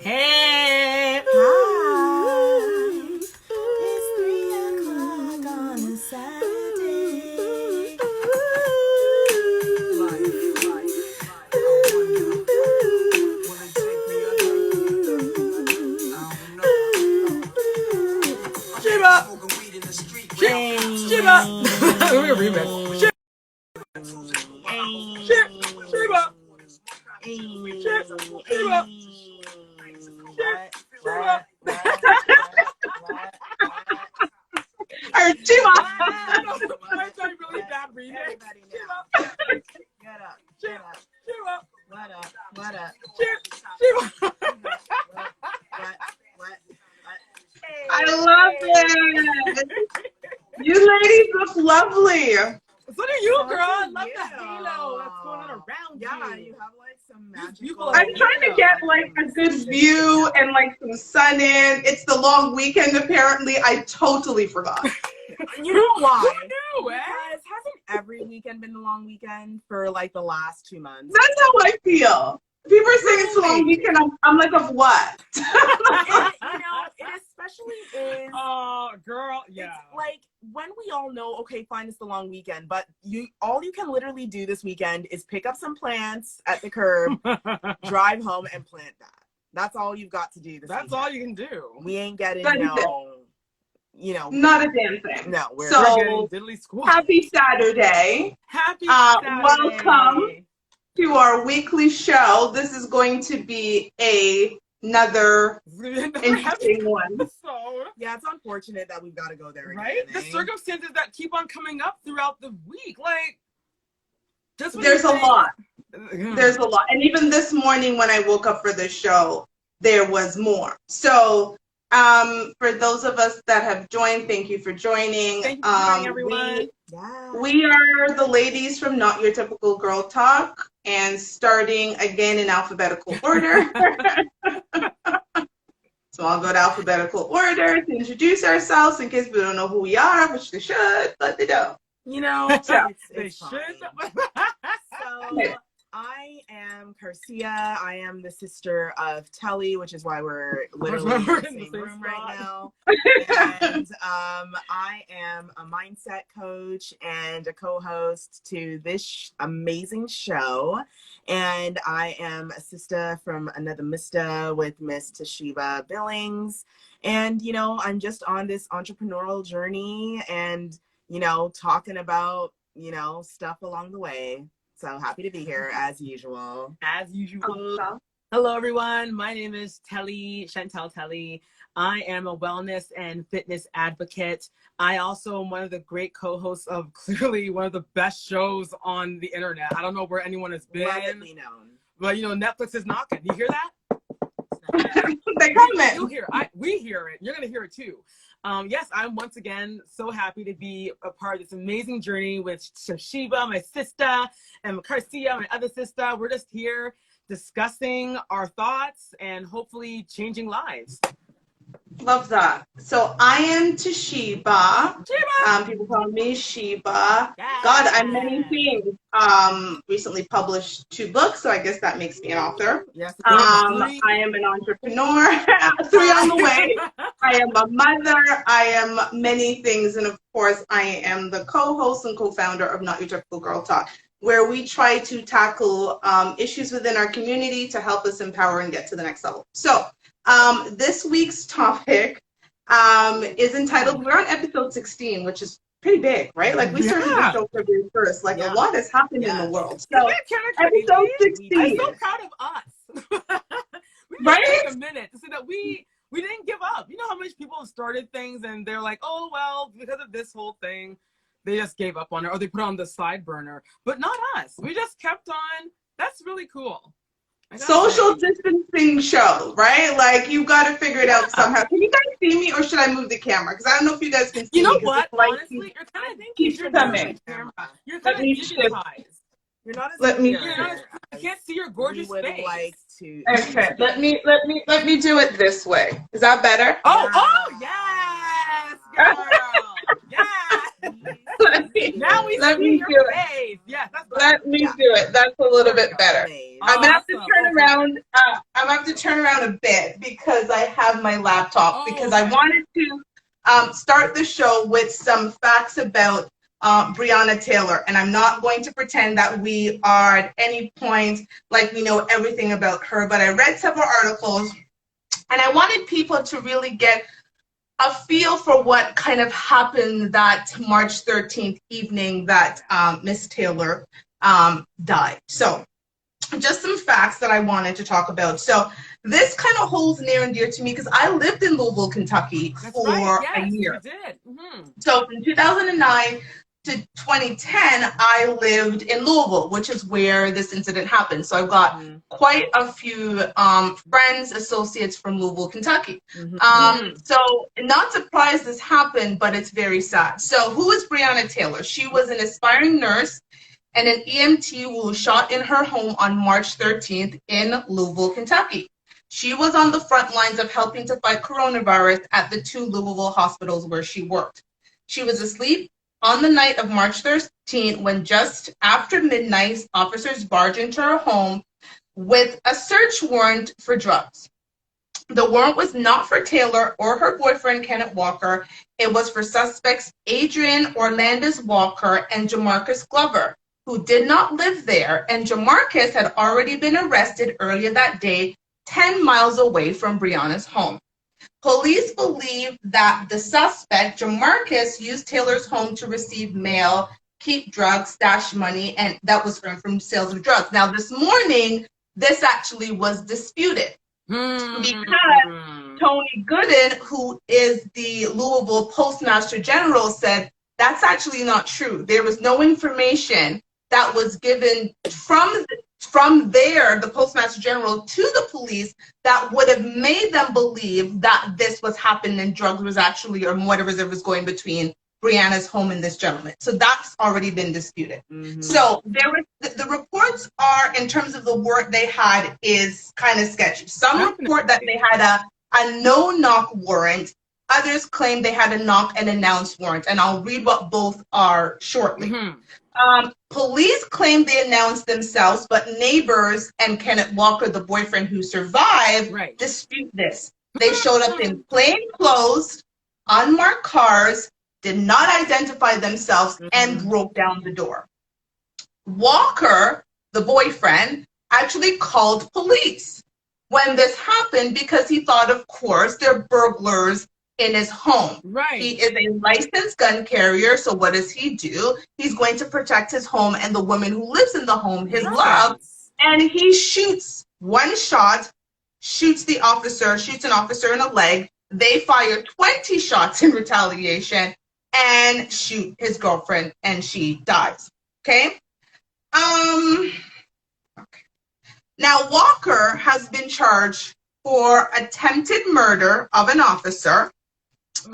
Hey! Hi! It's 3 o'clock on a Saturday. Shiba! Shiba! We're a remix. Shiba! Shiba! That's a really bad remix. Everybody now. Get up. Get up. Shiba! What up? What up? Shiba! What? I love it. You ladies look lovely. So do you, girl. I do love you. the halo that's going on around Yeah, you. you have like some Beautiful. magical. I'm trying to get like a good view and like some sun in. It's the long weekend apparently. I totally forgot. You know why? Who knew, eh? Because hasn't every weekend been the long weekend for like the last 2 months? That's how I feel. People are saying it's a long weekend. I'm like, of what? It especially is. Oh, girl, yeah. It's like when we all know, okay, fine, it's the long weekend, but all you can literally do this weekend is pick up some plants at the curb, drive home, and plant that. That's all you've got to do this That's weekend. all you can do. We ain't getting That is not a damn thing. No, we're So- We're getting diddly squat. Happy Saturday. Happy Saturday. Welcome to our weekly show. This is going to be another interesting one. So, yeah, it's unfortunate that we've got to go there again. right? The eh? circumstances that keep on coming up throughout the week. Like, just when There's you a think- lot. There's a lot. And even this morning when I woke up for this show, there was more. So for those of us that have joined, thank you for joining. Thank you for joining, everyone. Yeah. We are the ladies from Not Your Typical Girl Talk, and starting again in alphabetical order. So I'll go to alphabetical order to introduce ourselves in case we don't know who we are, which they should, but they don't. So, They it's should. fine. So I am Garcia. I am the sister of Telly, which is why we're literally in the same room right now. And I am a mindset coach and a co-host to this amazing show. And I am a sister from another Mista with Miss Toshiba Billings. And, I'm just on this entrepreneurial journey and, talking about, stuff along the way. So happy to be here as usual. As usual. Hello, everyone. My name is Chantel Telly. I am a wellness and fitness advocate. I also am one of the great co-hosts of clearly one of the best shows on the internet. I don't know where anyone has been. Let it be known. But, Netflix is knocking. You hear that? They comment. You'll hear it. We hear it. You're going to hear it too. Yes, I'm once again so happy to be a part of this amazing journey with Toshiba, my sister, and Garcia, my other sister. We're just here discussing our thoughts and hopefully changing lives. Love that. So I am Toshiba. Shiba! People call me Sheba. Yes. God, I'm many things. Recently published 2 books, so I guess that makes me an author. Yes. I am an entrepreneur. 3 on the way. I am a mother. I am many things. And of course, I am the co-host and co-founder of Not Your Typical Girl Talk, where we try to tackle issues within our community to help us empower and get to the next level. So this week's topic is entitled, we're on episode 16, which is pretty big, right? Like we started the show February 1st. Like a lot has happened in the world. So episode 16. I'm so proud of us. We Right? Take a minute to say that we didn't give up. You know how much people have started things and they're like, oh, well, because of this whole thing, they just gave up on it or they put it on the side burner. But not us. We just kept on. That's really cool. Social distancing show, right? Like you got to figure it out somehow. Can you guys see me, or should I move the camera? Because I don't know if you guys can see You know me. what? Like, Honestly, you're kind of keeps coming. You're Let kind me of shift. digitized. You're not as Let me- clear You can't see your gorgeous we would face. like to. Okay, let me do it this way. Is that better? Oh, yes, girl. Yes. Let me Now we Let see me your do it. face. Yes, that's Let me do it. That's a little bit better. I'm gonna have to turn around. I'm gonna have to turn around a bit because I have my laptop. Because I wanted to start the show with some facts about Breona Taylor, and I'm not going to pretend that we are at any point like we know everything about her. But I read several articles, and I wanted people to really get a feel for what kind of happened that March 13th evening that Miss Taylor died. So just some facts that I wanted to talk about. So this kind of holds near and dear to me because I lived in Louisville, Kentucky for a year. You did. Mm-hmm. So from 2009 to 2010, I lived in Louisville, which is where this incident happened. So I've got quite a few friends, associates from Louisville, Kentucky. So not surprised this happened, but it's very sad. So who is Breona Taylor? She was an aspiring nurse and an EMT who was shot in her home on March 13th in Louisville, Kentucky. She was on the front lines of helping to fight coronavirus at the 2 Louisville hospitals where she worked. She was asleep on the night of March 13th when just after midnight, officers barged into her home with a search warrant for drugs. The warrant was not for Taylor or her boyfriend, Kenneth Walker. It was for suspects Adrian Orlandis Walker and Jamarcus Glover, who did not live there, and Jamarcus had already been arrested earlier that day, 10 miles away from Breona's home. Police believe that the suspect, Jamarcus, used Taylor's home to receive mail, keep drugs, stash money, and that was from sales of drugs. Now, this morning, this actually was disputed because Tony Gooden, who is the Louisville Postmaster General, said that's actually not true. There was no information that was given from there, the Postmaster General, to the police that would have made them believe that this was happening and drugs was actually, or whatever was going between Breona's home and this gentleman. So that's already been disputed. So there was, the reports are, in terms of the warrant they had, is kind of sketchy. Some report that they had a no-knock warrant. Others claim they had a knock and announce warrant. And I'll read what both are shortly. Police claim they announced themselves, but neighbors and Kenneth Walker, the boyfriend who survived, dispute this. They showed up in plain clothes, unmarked cars, did not identify themselves, and broke down the door. Walker, the boyfriend, actually called police when this happened because he thought, of course, they're burglars in his home. He is a licensed gun carrier, so what does he do? He's going to protect his home and the woman who lives in the home, his love, and he shoots one shot, shoots an officer in the leg. They fire 20 shots in retaliation and shoot his girlfriend, and she dies. Okay? Now, Walker has been charged for attempted murder of an officer.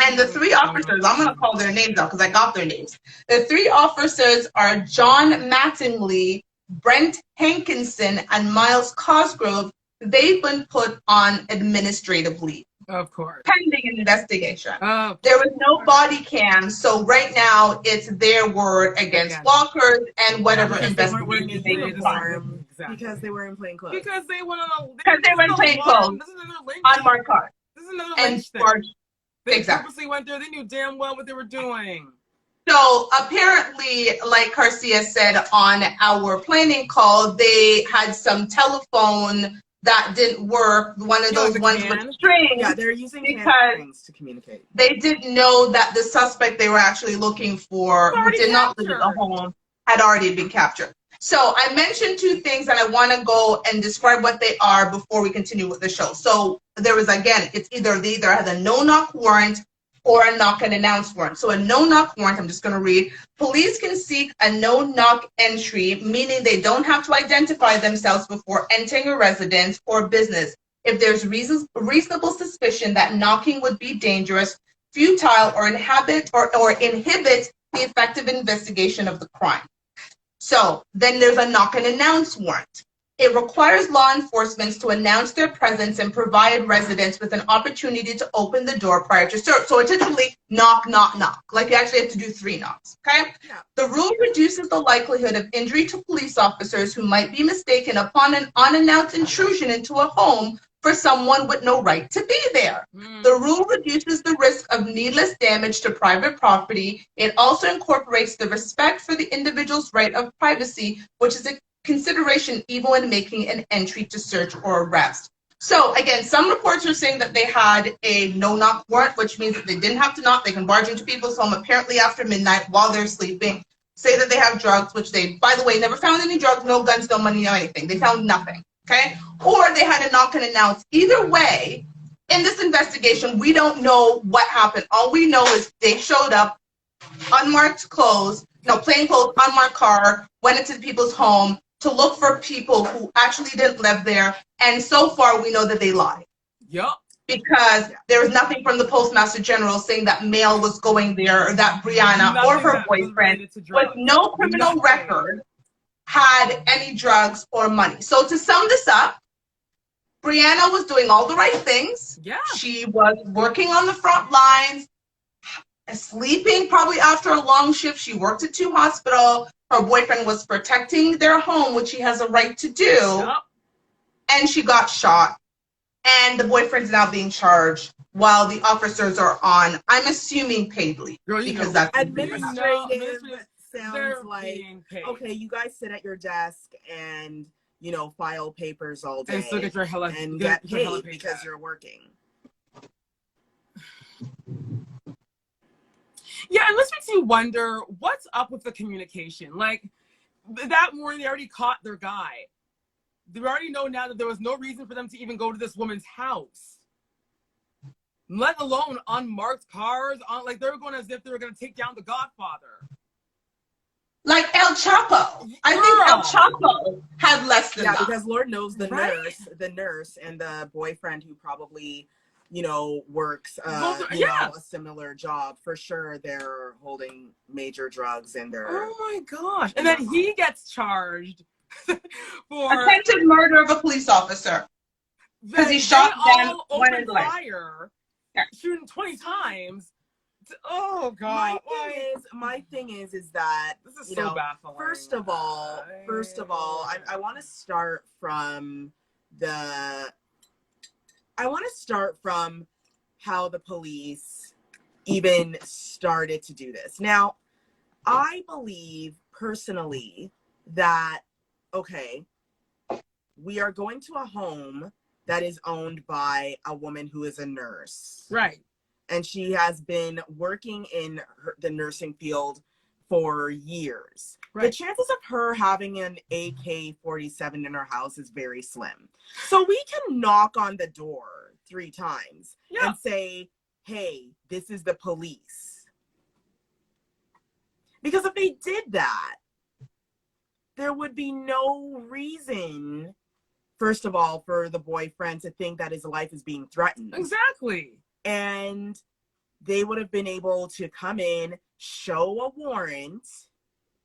And the 3 officers, I'm going to call their names out because I got their names. The 3 officers are John Mattingly, Brent Hankinson, and Miles Cosgrove. They've been put on administrative leave. Of course. Pending an investigation. There was no body cam, so right now it's their word against Walker's and whatever investigation they can find. Because they were in plain clothes. Because they were in plain clothes. Unmarked cars. This is another and lynch thing. They purposely went there. They knew damn well what they were doing. So apparently, like Garcia said on our planning call, they had some telephone that didn't work. One of those ones with strings. Yeah, they're using strings to communicate. They didn't know that the suspect they were actually looking for, who did not live in the home, had already been captured. So I mentioned 2 things, and I want to go and describe what they are before we continue with the show. So there was, again, it's either they either had a no-knock warrant or a knock and announce warrant. So a no-knock warrant, I'm just going to read. Police can seek a no-knock entry, meaning they don't have to identify themselves before entering a residence or business if there's reasonable suspicion that knocking would be dangerous, futile, or inhibit the effective investigation of the crime. So then there's a knock and announce warrant. It requires law enforcement to announce their presence and provide residents with an opportunity to open the door prior to search. So it's literally knock, knock, knock. Like you actually have to do 3 knocks, okay? Yeah. The rule reduces the likelihood of injury to police officers who might be mistaken upon an unannounced intrusion into a home for someone with no right to be there. The rule reduces the risk of needless damage to private property. It also incorporates the respect for the individual's right of privacy, which is a consideration even when making an entry to search or arrest. So again, some reports are saying that they had a no-knock warrant, which means that they didn't have to knock. They can barge into people's home apparently after midnight while they're sleeping, say that they have drugs, which they, by the way, never found any drugs, no guns, no money, no anything. They found nothing, okay? Or they had a knock and announce. Either way, in this investigation, we don't know what happened. All we know is they showed up, unmarked clothes, plain clothes, unmarked car, went into people's home to look for people who actually didn't live there. And so far, we know that they lied. Yep. Because there was nothing from the Postmaster General saying that mail was going there or that Breona or her boyfriend with no criminal record had any drugs or money. So to sum this up, Breona was doing all the right things. Yeah. She was working on the front lines, sleeping probably after a long shift. She worked at 2 hospitals. Her boyfriend was protecting their home, which he has a right to do. Yep. And she got shot. And the boyfriend's now being charged while the officers are on, I'm assuming, paid leave. Girl, because that's administrative sounds like, okay, you guys sit at your desk and, file papers all day and still get your and get paid because you're working. Yeah, and this makes you wonder what's up with the communication. Like that morning, they already caught their guy. They already know now that there was no reason for them to even go to this woman's house, let alone unmarked cars. Like they were going as if they were going to take down the Godfather. Like El Chapo. I think El Chapo had less than that. Yeah, because Lord knows the nurse and the boyfriend who probably, works, a similar job. For sure, they're holding major drugs in their... Oh my gosh. And then he gets charged for... attempted murder of a police officer. Because he shot them one in the leg. Fire, shooting 20 times. Oh God! My thing is that this is so baffling. First of all, I want to start from how the police even started to do this. Now, I believe personally that we are going to a home that is owned by a woman who is a nurse, right? And she has been working in the nursing field for years. Right. The chances of her having an AK-47 in her house is very slim. So we can knock on the door 3 times and say, hey, this is the police. Because if they did that, there would be no reason, first of all, for the boyfriend to think that his life is being threatened. Exactly. And they would have been able to come in, show a warrant,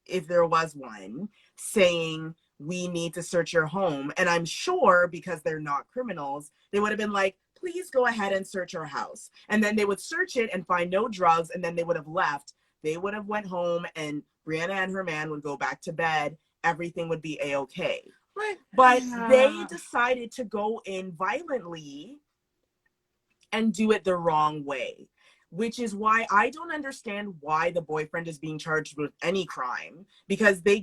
if there was one, saying, we need to search your home. And I'm sure, because they're not criminals, they would have been like, please go ahead and search our house. And then they would search it and find no drugs, and then they would have left. They would have went home, and Breona and her man would go back to bed. Everything would be A-okay. Right. But they decided to go in violently and do it the wrong way, which is why I don't understand why the boyfriend is being charged with any crime, because they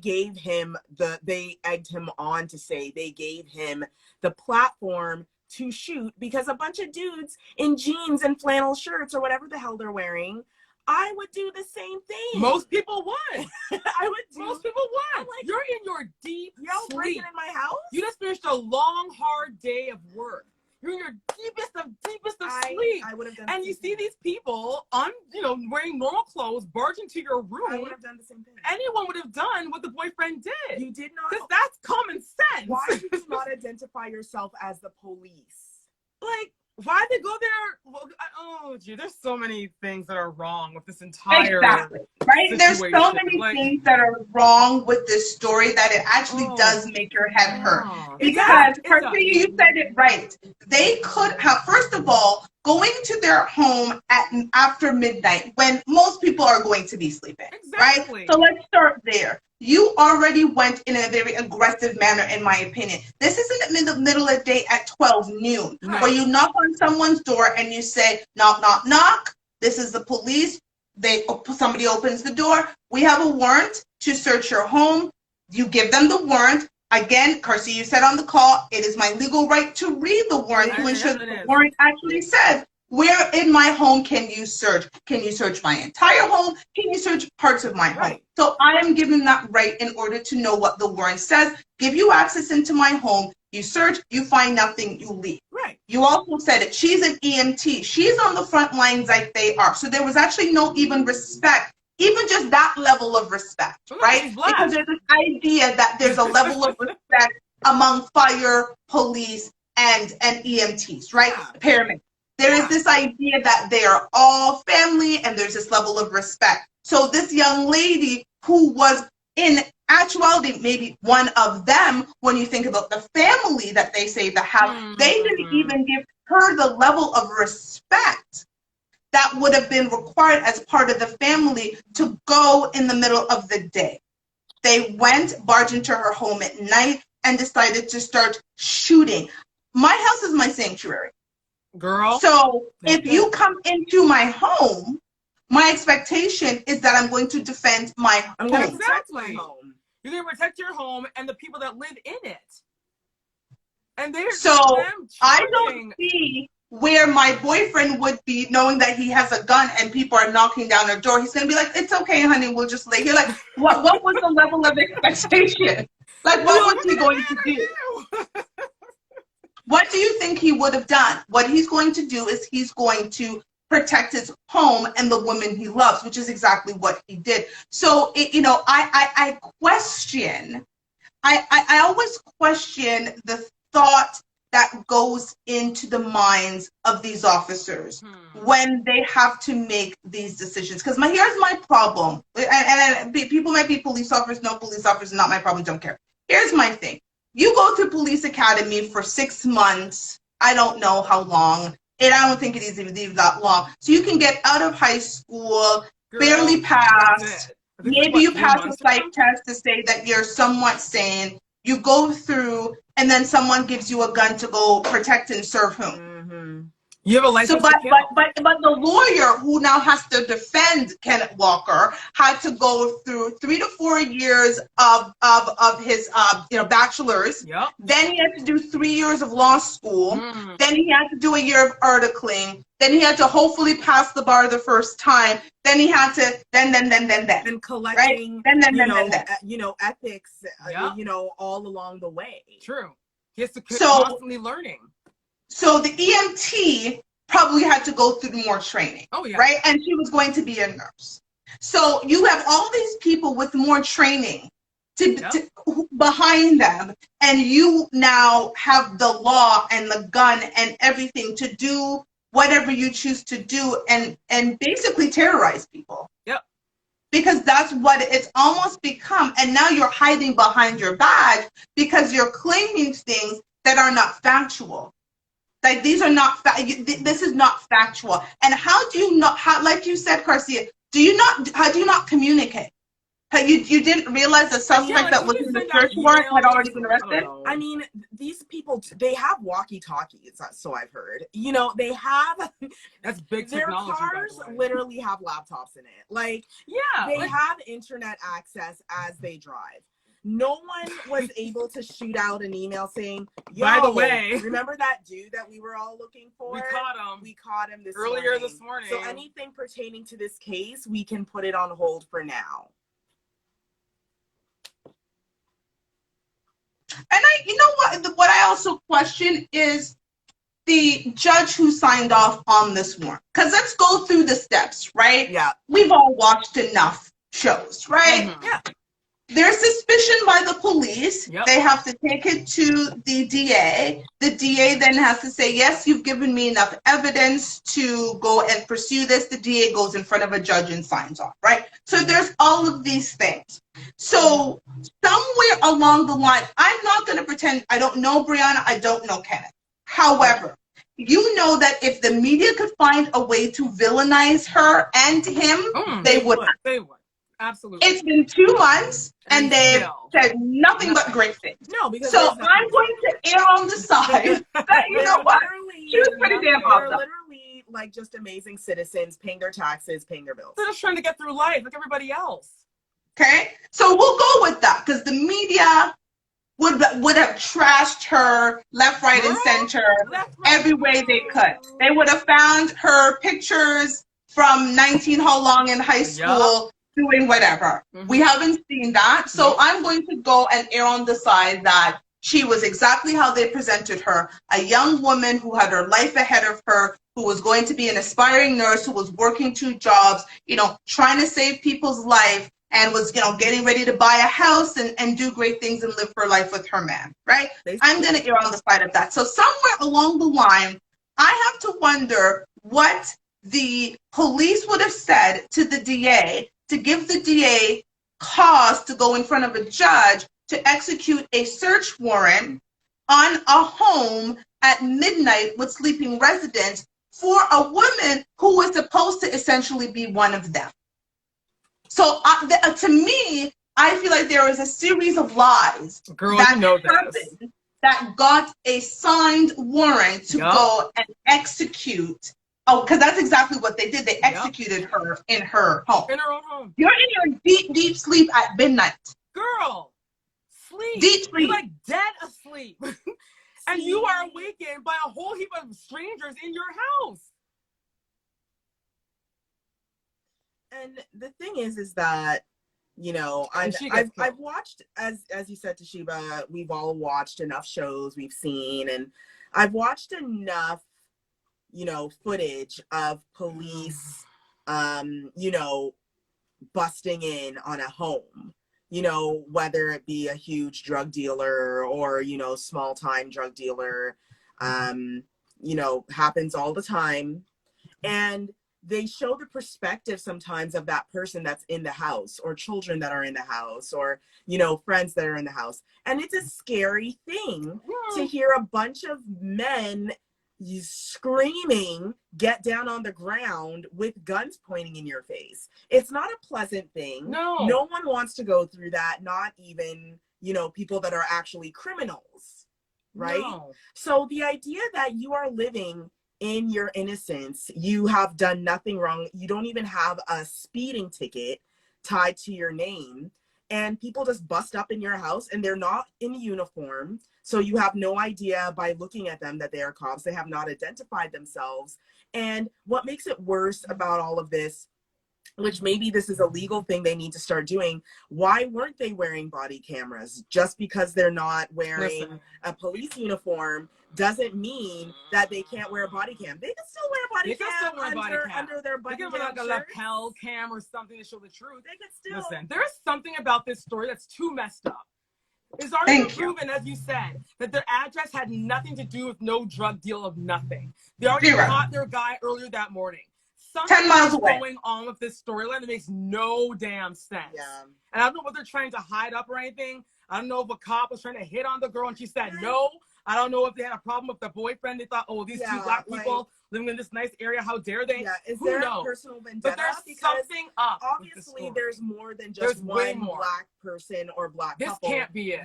egged him on to say they gave him the platform to shoot, because a bunch of dudes in jeans and flannel shirts or whatever the hell they're wearing, I would do the same thing. Most people would. Most people would. Like, you're in your deep sleep. Breaking in my house? You just finished a long, hard day of work. You're in your deepest of sleep. I would have done. And you see these people wearing normal clothes, barge into your room. I would have done the same thing. Anyone would have done what the boyfriend did. You did not. Because that's common sense. Why did you not identify yourself as the police? Like, why they go there? Well, oh, gee, there's so many things that are wrong with this entire Exactly. Right? There's so many things that are wrong with this story that it actually does make your head hurt. Because, Carcia, you said it right. They could have, first of all, going to their home after midnight when most people are going to be sleeping. Exactly. Right? So let's start there. You already went in a very aggressive manner, in my opinion. This isn't in the middle of the day at 12 noon, where you knock on someone's door and you say, knock, knock, knock. This is the police. Somebody opens the door. We have a warrant to search your home. You give them the warrant. Again, Carcia, you said on the call, it is my legal right to read the warrant to ensure that the warrant actually says, where in my home can you search? Can you search my entire home? Can you search parts of my home? So I am given that right in order to know what the warrant says. Give you access into my home. You search, you find nothing, you leave. You also said it. She's an EMT. She's on the front lines like they are. So there was actually no even respect, even just that level of respect, right? Because there's this idea that there's a level of respect among fire, police, and EMTs, right? Paramedics. There is this idea that they are all family and there's this level of respect. So this young lady who was in actuality maybe one of them, when you think about the family that they say they have, they didn't even give her the level of respect that would have been required as part of the family to go in the middle of the day. They barged into her home at night and decided to start shooting. My house is my sanctuary. Girl. So if you come into my home, my expectation is that I'm going to defend my home. I'm going to protect my home. You're going to protect your home and the people that live in it. And I don't see where my boyfriend would be knowing that he has a gun and people are knocking down her door. He's going to be like, it's okay, honey, we'll just lay here. Like, what was the level of expectation? Like, what was he going to do? What do you think he would have done? What he's going to do is he's going to protect his home and the woman he loves, which is exactly what he did. So, I question, I always question the thought that goes into the minds of these officers when they have to make these decisions. Because here's my problem, and people might be police officers, no police officers, not my problem, don't care. Here's my thing. You go through police academy for 6 months. I don't know how long. And I don't think it is even that long. So you can get out of high school, barely passed. Maybe you pass a psych test to say that you're somewhat sane. You go through, and then someone gives you a gun to go protect and serve whom? You have a license. So, but the lawyer who now has to defend Kenneth Walker had to go through 3 to 4 years of his bachelor's. Then he had to do 3 years of law school. Then he had to do a year of articling. Then he had to hopefully pass the bar the first time. Then he had to then and collecting ethics all along the way. True. He has to constantly learning. So the EMT probably had to go through more training, right? And she was going to be a nurse. So you have all these people with more training behind them, and you now have the law and the gun and everything to do whatever you choose to do and basically terrorize people. Because that's what it's almost become. And now you're hiding behind your badge because you're claiming things that are not factual. Like these are not this is not factual. And how do you not, like you said, Carcia, how do you not communicate? You didn't realize the suspect that was in the search warrant had already been arrested? I mean, these people, they have walkie-talkies, so I've heard. They have, that's big their technology, cars literally have laptops in it. Like, they have internet access as they drive. No one was able to shoot out an email saying, by the way, remember that dude that we were all looking for? We caught him earlier this morning. So anything pertaining to this case, we can put it on hold for now. And what I also question is the judge who signed off on this warrant. Because let's go through the steps, right? Yeah. We've all watched enough shows, right? Yeah. there's suspicion by the police. Yep. They have to take it to the DA. The DA then has to say, yes, you've given me enough evidence to go and pursue this. The DA goes in front of a judge and signs off, right? So there's all of these things. So somewhere along the line, I'm not going to pretend I don't know Breona, I don't know Kenneth. However, you know that if the media could find a way to villainize her and him, they would. They would. Absolutely. It's been 2 months and they've said nothing but great things. No, because so I'm going to err on the side that, you know what, she was pretty damn awesome. They're literally like just amazing citizens, paying their taxes, paying their bills. They're just trying to get through life like everybody else. Okay, so we'll go with that because the media would have trashed her left, right, and center every way they could. They would have found her pictures from 19 how long in high school doing whatever. We haven't seen that. So I'm going to go and err on the side that she was exactly how they presented her. A young woman who had her life ahead of her, who was going to be an aspiring nurse, who was working 2 jobs, you know, trying to save people's life, and was, you know, getting ready to buy a house and do great things and live her life with her man, right? I'm going to err on the side of that. So somewhere along the line, I have to wonder what the police would have said to the DA to give the DA cause to go in front of a judge to execute a search warrant on a home at midnight with sleeping residents for a woman who was supposed to essentially be one of them. So to me, I feel like there was a series of lies that got a signed warrant to go and execute. Oh, because that's exactly what they did. They executed her in her home. In her own home. You're in your deep, deep sleep at midnight. Girl, sleep. Deep sleep. You're like dead asleep. And you are awakened by a whole heap of strangers in your house. And the thing is that, you know, I've watched, as you said, Toshiba, we've all watched enough shows we've seen, and I've watched enough, you know, footage of police, you know, busting in on a home, you know, whether it be a huge drug dealer or, you know, small time drug dealer, you know, happens all the time. And they show the perspective sometimes of that person that's in the house, or children that are in the house, or, you know, friends that are in the house. And it's a scary thing to hear a bunch of men screaming, get down on the ground with guns pointing in your face. It's not a pleasant thing. No one wants to go through that, not even, you know, people that are actually criminals, right? So the idea that you are living in your innocence, you have done nothing wrong, you don't even have a speeding ticket tied to your name, and people just bust up in your house and they're not in uniform, so you have no idea by looking at them that they are cops. They have not identified themselves. And what makes it worse about all of this, which maybe this is a legal thing they need to start doing, why weren't they wearing body cameras? Just because they're not wearing a police uniform doesn't mean that they can't wear a body cam. They can still wear a body cam under their button down like a shirts. lapel cam or something to show the truth. They can still. Listen, there's something about this story that's too messed up. It's already proven, as you said, that their address had nothing to do with no drug deal of nothing. They already caught their guy earlier that morning. Something 10 miles away. going on with this storyline that makes no damn sense. And I don't know what they're trying to hide up or anything. I don't know if a cop was trying to hit on the girl and she said no. I don't know if they had a problem with the boyfriend. They thought, oh, these 2 black people living in this nice area, how dare they? Is there a personal vendetta? But there's something up. Obviously, there's more than just one black person or black couple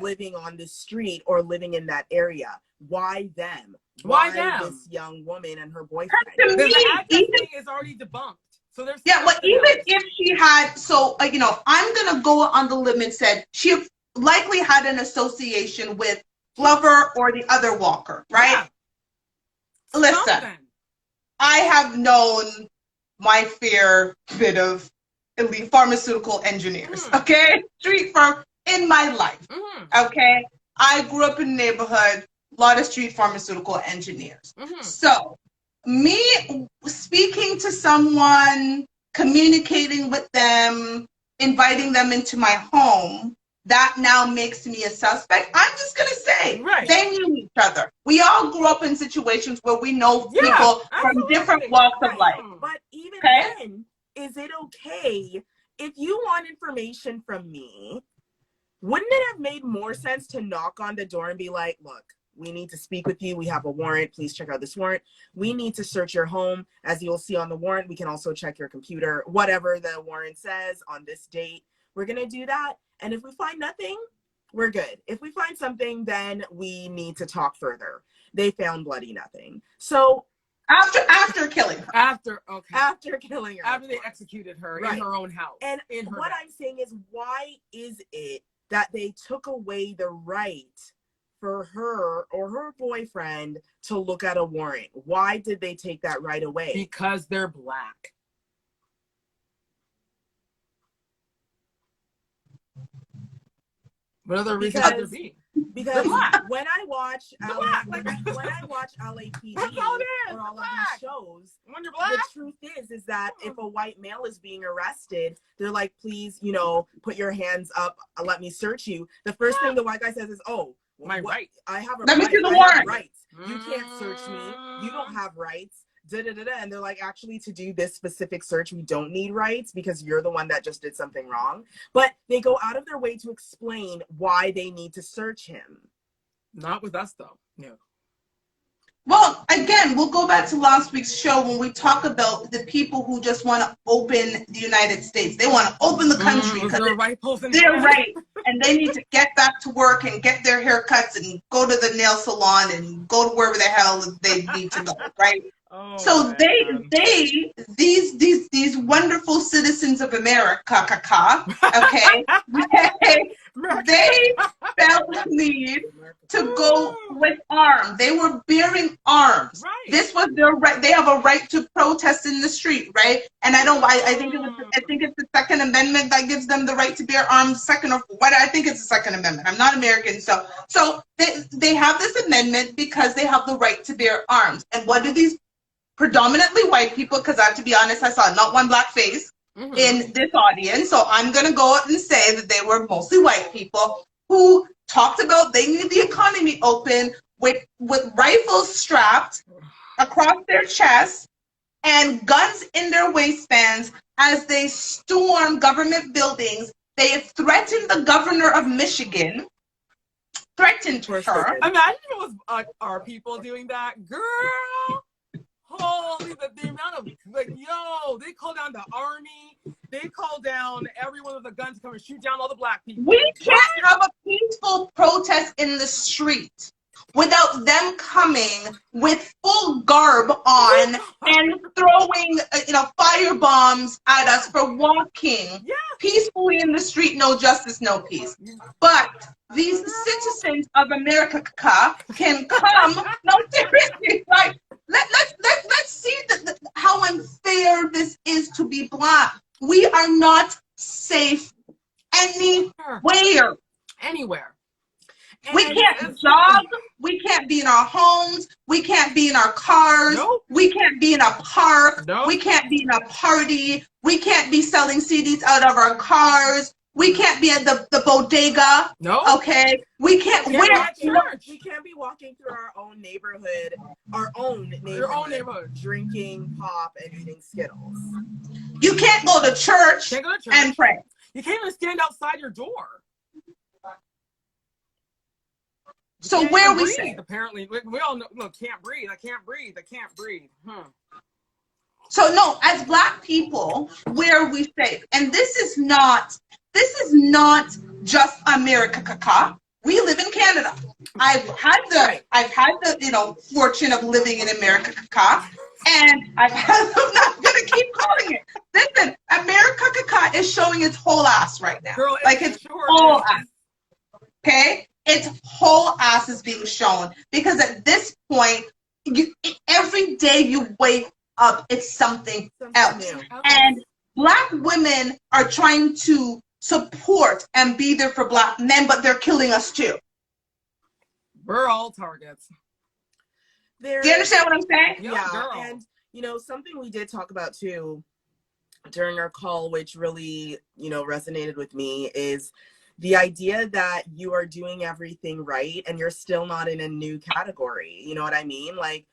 living on this street or living in that area. Why them? Why them? This young woman and her boyfriend? The address thing is already debunked. So there's well, even if she had, you know, I'm gonna go on the limb and said she likely had an association with Glover or the other Walker, right? Listen, I have known my fair bit of elite pharmaceutical engineers, okay? Street firm in my life, okay? I grew up in a neighborhood, a lot of street pharmaceutical engineers. So me speaking to someone, communicating with them, inviting them into my home, that now makes me a suspect. I'm just going to say, they knew each other. We all grew up in situations where we know people from different walks of life. But even then, is it okay if you want information from me? Wouldn't it have made more sense to knock on the door and be like, look, we need to speak with you. We have a warrant. Please check out this warrant. We need to search your home. As you'll see on the warrant, we can also check your computer, whatever the warrant says on this date. We're going to do that. And if we find nothing, we're good. If we find something, then we need to talk further. They found bloody nothing. So after killing her. After killing her. After they executed her in her own house. And what I'm saying is, why is it that they took away the right for her or her boyfriend to look at a warrant? Why did they take that right away? Because they're Black. What other reason could there be? Because when I watch LAPD or all of these shows, the truth is that if a white male is being arrested, they're like, please, put your hands up, let me search you. The first thing the white guy says is, oh, my right. I have a Let me right. see the I warrant. have rights. You can't search me. You don't have rights. And they're like, actually, to do this specific search, we don't need rights because you're the one that just did something wrong. But they go out of their way to explain why they need to search him. Not with us, though. No. Well, again, we'll go back to last week's show when we talk about the people who just want to open the United States. They want to open the country because they're right, and they need to get back to work and get their haircuts and go to the nail salon and go to wherever the hell they need to go, right? Oh, so these wonderful citizens of America, okay, they felt the need to go with arms. They were bearing arms. Right. This was their right. They have a right to protest in the street, right? And I think it's the Second Amendment that gives them the right to bear arms. I think it's the Second Amendment. I'm not American, so they have this amendment because they have the right to bear arms. And what do these predominantly white people, because I have to be honest, I saw not one Black face in this audience, so I'm going to go out and say that they were mostly white people who talked about they need the economy open with rifles strapped across their chests and guns in their waistbands as they storm government buildings. They have threatened the governor of Michigan, threatened her. Imagine it was our people doing that. Girl! Holy, the amount of, they call down the army. They call down everyone with a gun to come and shoot down all the Black people. We can't have a peaceful protest in the street without them coming with full garb on and throwing, fire bombs at us for walking peacefully in the street. No justice, no peace. But these citizens of America can come. No, seriously, like. Let's see how unfair this is to be Black. We are not safe anywhere. We can't jog. We can't be in our homes. We can't be in our cars. Nope. We can't be in a park. Nope. We can't be in a party. We can't be selling CDs out of our cars. We can't be at the bodega. No. Okay. We can't. We can't be walking through our own neighborhood, your own neighborhood, drinking pop and eating Skittles. You can't go to church and pray. You can't even stand outside your door. So where are we safe? Apparently, we all know. Look, can't breathe. I can't breathe. So no, as Black people, where are we safe? And this is not just America. We live in Canada. I've had the fortune of living in America, and I'm not gonna keep calling it. Listen, America is showing its whole ass right now. Girl, its whole ass. Okay, its whole ass is being shown because at this point, every day you wake up, it's something else. And Black women are trying to support and be there for Black men, but they're killing us too. We're all targets. Do you understand what I'm saying? Yeah, girl. And something we did talk about too during our call, which really resonated with me, is the idea that you are doing everything right and you're still not in a new category, you know what I mean? Like,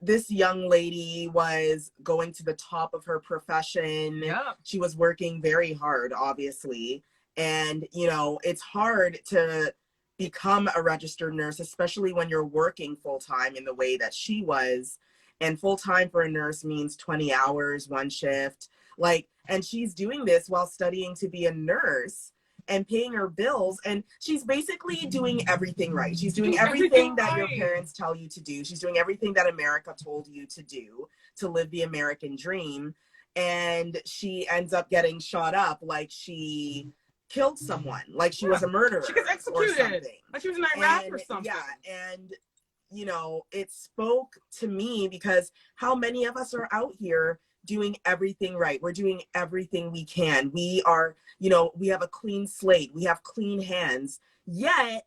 this young lady was going to the top of her profession. Yeah. She was working very hard, obviously. And, you know, it's hard to become a registered nurse, especially when you're working full-time in the way that she was. And full-time for a nurse means 20 hours, one shift. Like, and she's doing this while studying to be a nurse and paying her bills, and she's basically doing everything right. She's doing everything that your parents tell you to do. She's doing everything that America told you to do to live the American dream. And she ends up getting shot up like she killed someone, like she was a murderer. She gets executed. Like she was in Iraq or something. Yeah, and you know, it spoke to me because how many of us are out here doing everything right? We're doing everything we can. We are, you know, we have a clean slate. We have clean hands. Yet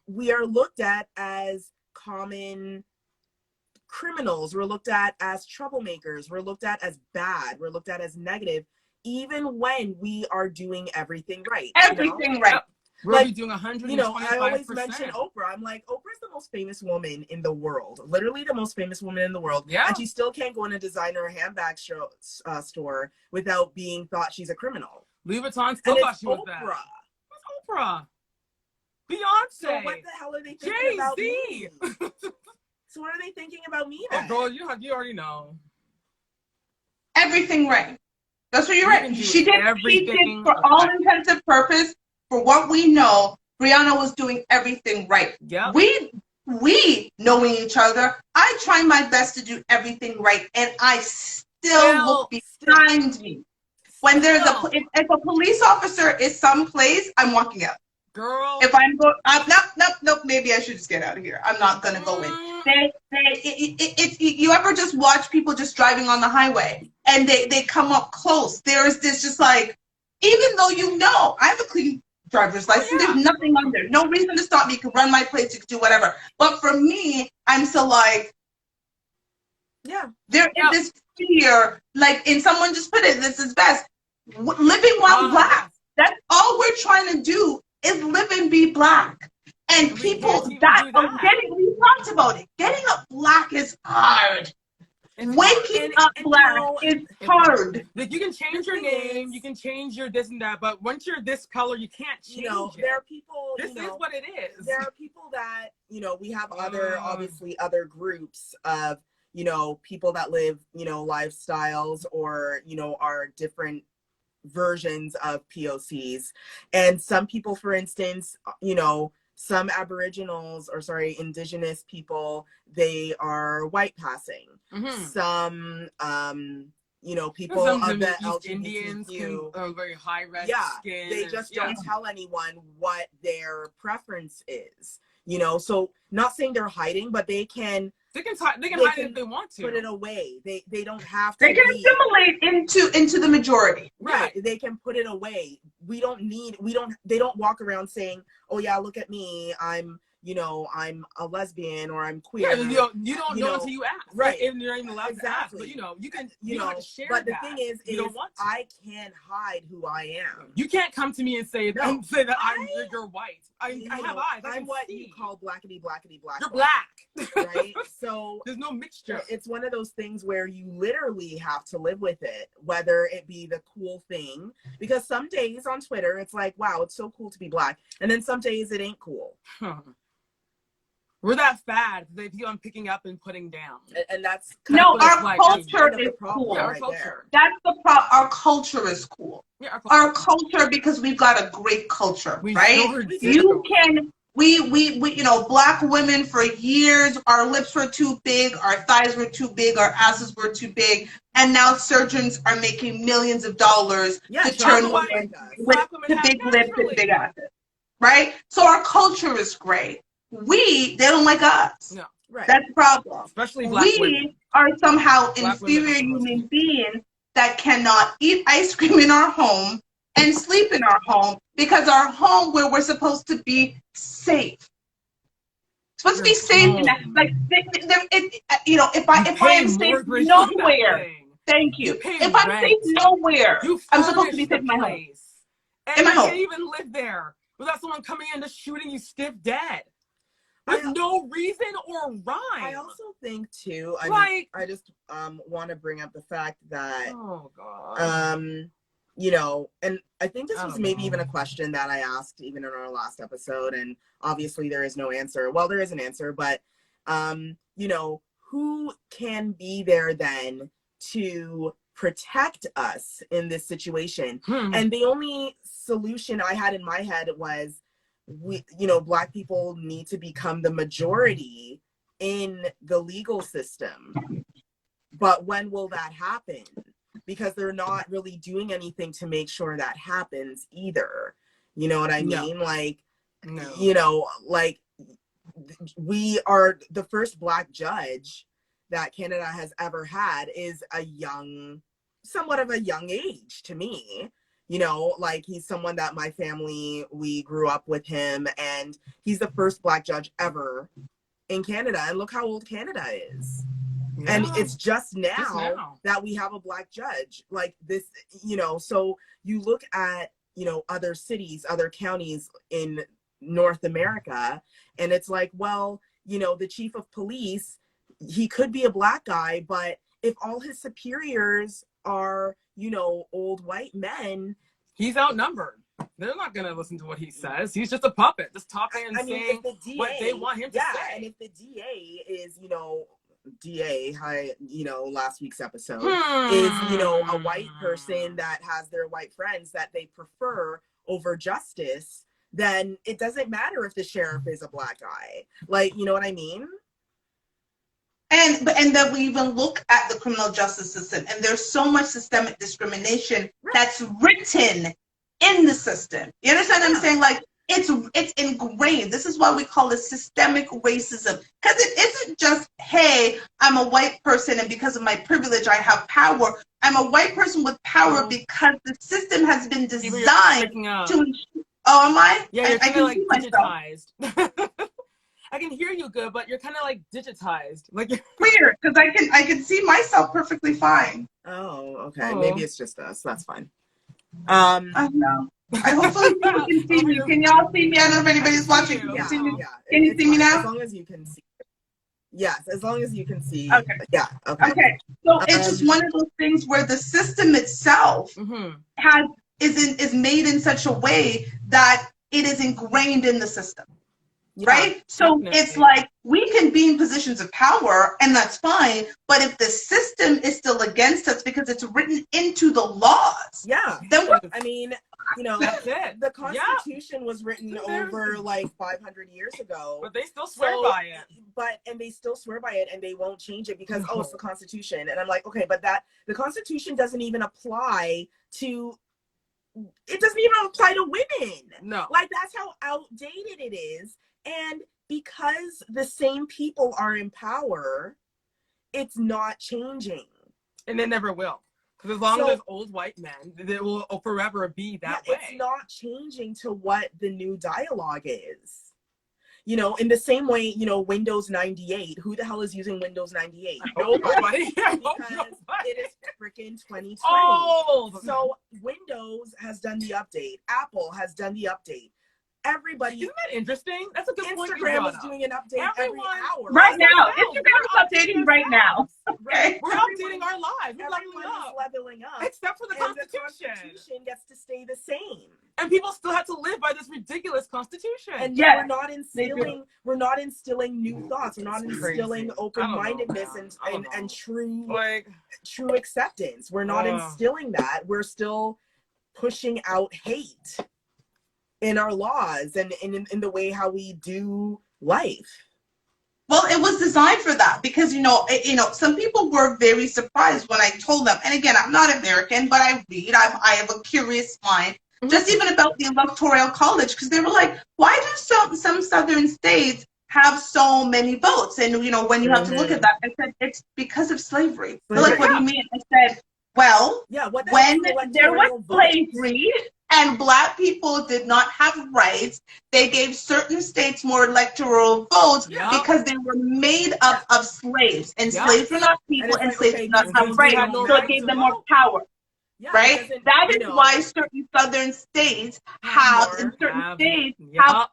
we are looked at as common criminals. We're looked at as troublemakers. We're looked at as bad. We're looked at as negative, even when we are doing everything right. Everything right. We're like, doing 125%. You know, I always mention Oprah. I'm like, Oprah's the most famous woman in the world. Literally the most famous woman in the world. Yeah. And she still can't go in a designer handbag store without being thought she's a criminal. Louis Vuitton still thought she was bad. What's Oprah? Beyonce. So what the hell are they thinking about me? So what are they thinking about me then? Oh, girl, you already know. Everything right. That's what you're right. She did for all intents and purpose. For what we know, Breona was doing everything right. Yeah. We knowing each other, I try my best to do everything right, and I still look behind me. When there's if a police officer is someplace, I'm walking out. Girl. If I'm going, nope, maybe I should just get out of here. I'm not gonna go in. You ever just watch people just driving on the highway and they come up close? There is this just like, even though you know I have a clean driver's license, there's nothing on there, no reason to stop me. You can run my plates, you can do whatever. But for me, I'm still like, there is this fear. Like, and someone just put it, this is best. Living while black. That's all we're trying to do is live and be black. And people we talked about it. Getting up black is hard. Waking up black is hard. Like, you can change your name, you can change your this and that, but once you're this color, you can't change it. There are people. This is what it is. There are people that, you know, we have obviously other groups of, you know, people that live, you know, lifestyles or, you know, are different versions of POCs. And some people, for instance, you know, some indigenous people, they are white passing. Some, you know, people of the LGBT Indians are very high red skin. They just don't tell anyone what their preference is. You know, so not saying they're hiding, but they can hide it if they want to. Put it away. They don't have to. They can assimilate into the majority. Right. They can put it away. They don't walk around saying, "Oh yeah, look at me. I'm a lesbian or I'm queer." Yeah, you don't know until you ask. Right. And you're not even allowed to ask. But you don't have to share that. But the thing is you don't want to. I can't hide who I am. You can't come to me and say that you're white. I have eyes. I'm what you call blackity black. You're black. Right? So there's no mixture. It's one of those things where you literally have to live with it, whether it be the cool thing. Because some days on Twitter, it's like, wow, it's so cool to be black. And then some days it ain't cool. We're that fad. They feel I'm picking up and putting down. And that's our culture is cool. Our culture. That's the problem. Our culture is cool. Yeah, our culture, because we've got a great culture, right? We black women for years, our lips were too big, our thighs were too big, our asses were too big, and now surgeons are making millions of dollars to turn women to big lips and big asses, right? So our culture is great. They don't like us. No, right. That's the problem. Especially black women. We are somehow inferior human beings that cannot eat ice cream in our home and sleep in our home because our home where we're supposed to be safe. Supposed to be safe. Like, if I am safe nowhere, thank you. If I'm safe nowhere, I'm supposed to be safe in my home. And in my you home. can't even live there without someone coming in and shooting you stiff dead. With no reason or rhyme. I also think too, Like, I just want to bring up the fact that oh god, you know, and I think this was maybe even a question that I asked even in our last episode, and obviously there is no answer. Well, there is an answer, but you know, who can be there then to protect us in this situation? And the only solution I had in my head was, you know, Black people need to become the majority in the legal system. But when will that happen? Because they're not really doing anything to make sure that happens either. You know what I mean? Like, you know, like, we are the first Black judge that Canada has ever had is a young, somewhat of a young age to me. You know, like, he's someone that my family, we grew up with him, and he's the first Black judge ever in Canada. And look how old Canada is. Yeah. And it's just now that we have a Black judge like this, you know. So you look at, you know, other cities, other counties in North America, and it's like, well, you know, the chief of police, he could be a Black guy, but if all his superiors are, you know, old white men, he's outnumbered. They're not going to listen to what he says. He's just a puppet, just talking and saying what they want him to say. And if the DA is, you know, you know, last week's episode is, you know, a white person that has their white friends that they prefer over justice, then it doesn't matter if the sheriff is a Black guy. Like, you know what I mean? And then we even look at the criminal justice system, and there's so much systemic discrimination that's written in the system. You understand what I'm saying? Like, it's ingrained. This is why we call it systemic racism, because it isn't just, hey, I'm a white person and because of my privilege I have power. I'm a white person with power because the system has been designed to. Oh, am I? Yeah, you're kind of like digitized. I can hear you good, but you're kind of like digitized. Like, weird, because I can see myself perfectly fine. Oh, okay. Maybe it's just us. That's fine. I don't know. Hopefully people can see me. Can y'all see me? I don't know if anybody's watching. Can you see me? Can you see me now? As long as you can see. Yes, as long as you can see. Okay. Yeah. Okay. Okay. So it's just one of those things where the system itself is made in such a way that it is ingrained in the system. Right? So it's like, we can be in positions of power and that's fine, but if the system is still against us because it's written into the laws, then what? I mean, you know, the Constitution was written over like 500 years ago, but they still swear by it. And they still swear by it, and they won't change it because it's the Constitution. And I'm like, okay, but the Constitution doesn't even apply to. It doesn't even apply to women. No, like, that's how outdated it is. And because the same people are in power, it's not changing. And it never will. Because as long as there's old white men, it will forever be that way. It's not changing to what the new dialogue is. You know, in the same way, you know, Windows 98. Who the hell is using Windows 98? Nobody. Because it is freaking 2020. So Windows has done the update. Apple has done the update. Everybody. Isn't that interesting? That's a good point. Instagram is doing an update every hour. Right now. Instagram is updating right now. Okay. We're updating our lives. We're leveling up. Except for the Constitution. The Constitution gets to stay the same. And people still have to live by this ridiculous Constitution. And we're not instilling new thoughts. We're not instilling open-mindedness and true acceptance. We're not instilling that. We're still pushing out hate in our laws and in the way how we do life. Well, it was designed for that because, you know, some people were very surprised when I told them. And again, I'm not American, but I read. I have a curious mind, just even about the Electoral College, because they were like, why do some southern states have so many votes? And, you know, when you have to look at that, I said, it's because of slavery. They're like, what do you mean? I said, well, when there was slavery and Black people did not have rights, they gave certain states more electoral votes because they were made up of slaves. And slaves were not people, and slaves did not have rights. So it gave them more power. Yeah, right? That is why certain southern states have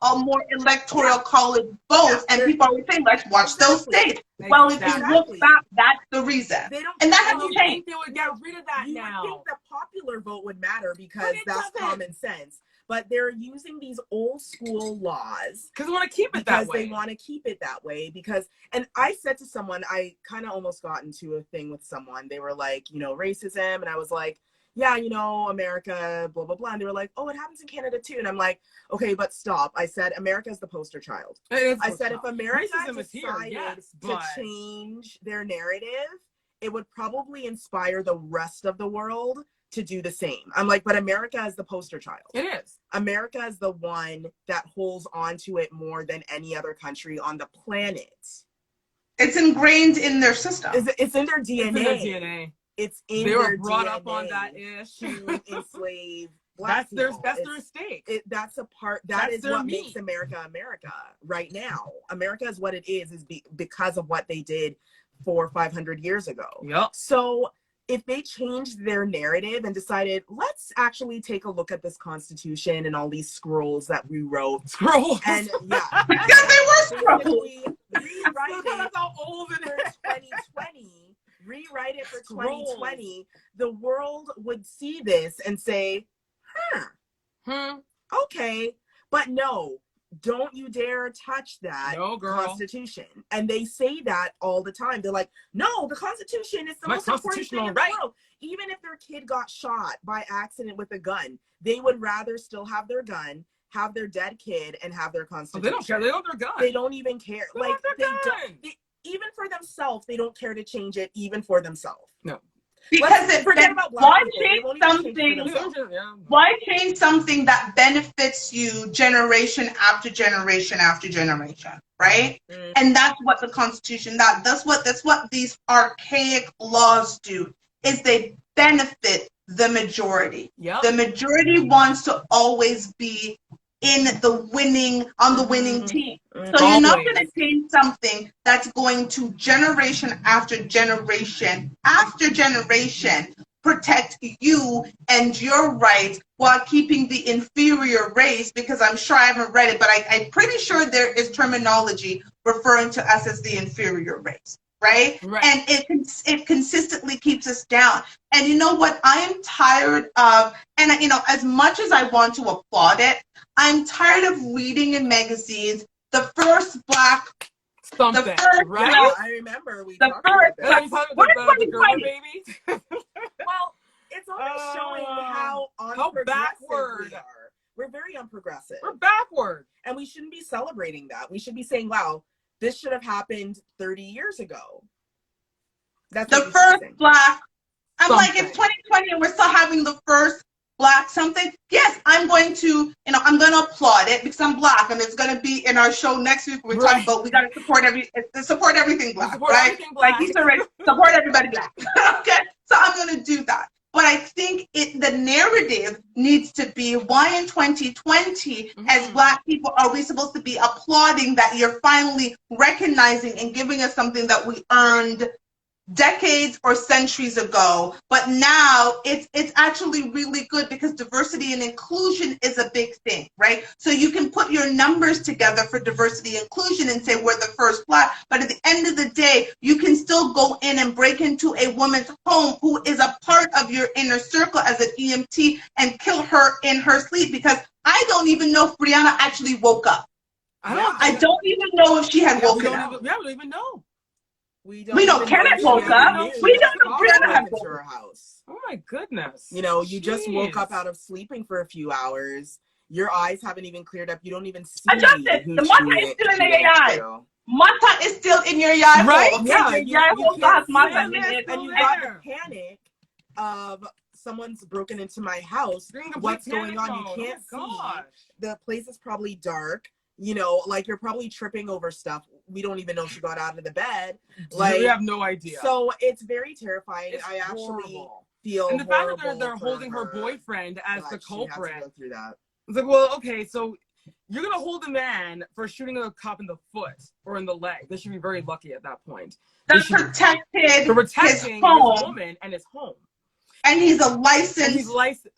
a more electoral college votes, and people are saying, let's watch those states. Well, if you look back, that's the reason. And that hasn't changed. They would get rid of that you now. would think the popular vote would matter because that's common sense. But they're using these old school laws because they want to keep it that way. They want to keep it that way and I said to someone, I kind of almost got into a thing with someone. They were like, racism. And I was like, yeah, America, blah, blah, blah. And they were like, oh, it happens in Canada too. And I'm like, okay, but stop. I said, America is the poster child. I said, if America decided to change their narrative, it would probably inspire the rest of the world to do the same. I'm like, but America is the poster child. It is. America is the one that holds on to it more than any other country on the planet. It's ingrained in their system. It's in their DNA. It's in their DNA. It's in they their were brought DNA up on that ish to enslave Black people. That's their mistake. That's a part. That is what makes America America right now. America is what it is because of what they did 400 or 500 years ago. Yep. So if they changed their narrative and decided, let's actually take a look at this Constitution and all these scrolls that we wrote. And yeah. Because they were scrolls. Rewrite it for 2020. Rewrite it for 2020. The world would see this and say, okay. But no, don't you dare touch that Constitution. And they say that all the time. They're like, no, the Constitution is the most important thing in the world. Even if their kid got shot by accident with a gun, they would rather still have their gun, have their dead kid, and have their Constitution. They don't care. They want their gun. They don't even care. Even for themselves, they don't care to change it, even for themselves. No. Because why change something that benefits you generation after generation after generation, right? And that's what the Constitution does. That's what these archaic laws do, is they benefit the majority. Yep. The majority wants to always be on the winning team. So you're not going to change something that's going to generation after generation after generation protect you and your rights while keeping the inferior race, because I'm sure I haven't read it, but I'm pretty sure there is terminology referring to us as the inferior race. Right? And it consistently keeps us down. And you know what? I am tired of, and as much as I want to applaud it, I'm tired of reading in magazines the first Black something. I remember we talked about that. The girl baby. Well, it's only showing how backward we are. We're very unprogressive. We're backward. And we shouldn't be celebrating that. We should be saying, wow, this should have happened 30 years ago. That's the first Black. I'm like, it's 2020 and we're still having the first Black something. Yes, I'm going to applaud it because I'm Black, and it's going to be in our show next week. We're talking about we got to support everything Black, right? Everything Black. Like he's already support everybody Black. Okay, so I'm going to do that. But I think the narrative needs to be, why in 2020, as Black people, are we supposed to be applauding that you're finally recognizing and giving us something that we earned decades or centuries ago, but now it's actually really good because diversity and inclusion is a big thing, right? So you can put your numbers together for diversity and inclusion and say we're the first Black, but at the end of the day, you can still go in and break into a woman's home who is a part of your inner circle as an EMT and kill her in her sleep, because I don't even know if Breona actually woke up. I don't even know if she had woken up. We don't even know. We don't. Kenneth woke up. We don't know Breona had woken her house. Oh my goodness. You just woke up out of sleeping for a few hours. Your eyes haven't even cleared up. You don't even see. Adjusted. The mata is still in your eye. Mata is still in your eye. Right? Okay, Yeah. You can't and you got the panic of someone's broken into my house. What's going on? You can't see. The place is probably dark. Like you're probably tripping over stuff. We don't even know if she got out of the bed. Like we have no idea. So it's very terrifying. I actually feel and the fact that they're holding her boyfriend as the culprit. Go through that. It's like, well, okay, so you're gonna hold a man for shooting a cop in the foot or in the leg. They should be very lucky at that point. They're protecting his woman and his home. And he's a And licensed. he's licensed.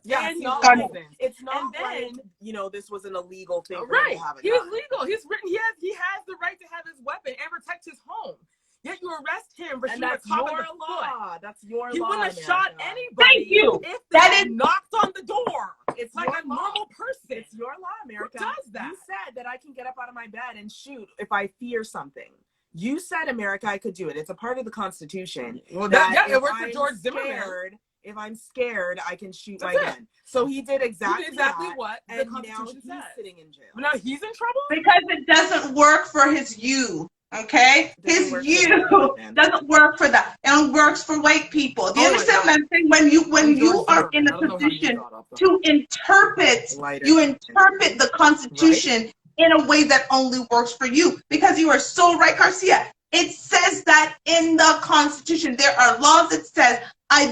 Yeah, and he's not gun. licensed. it's not And then, like, you know, this was an illegal thing for him right, to have a he gun. was legal. He's written. He has the right to have his weapon and protect his home. Yet you arrest him for And shooting a that's cop in your the foot. law. That's your He law. wouldn't have shot America. anybody Thank you. if That they is- knocked on the door. It's Like your a law. normal person. It's your law, America. Who does that? You said that I can get up out of my bed and shoot if I fear something. You said, America, I could do it. It's a part of the Constitution. Well, that it if worked for I'm George Zimmerman. scared, if I'm scared, I can shoot That's my it. gun. So he did exactly, that, what the and now Constitution he's says. sitting in jail. But now he's in trouble? Because it doesn't work for his you. Okay? His you doesn't work for that. And it works for white people. Do you understand what I'm saying? When you are in a position to interpret the Constitution in a way that only works for you. Because you are so right, Garcia. It says that in the Constitution. There are laws that says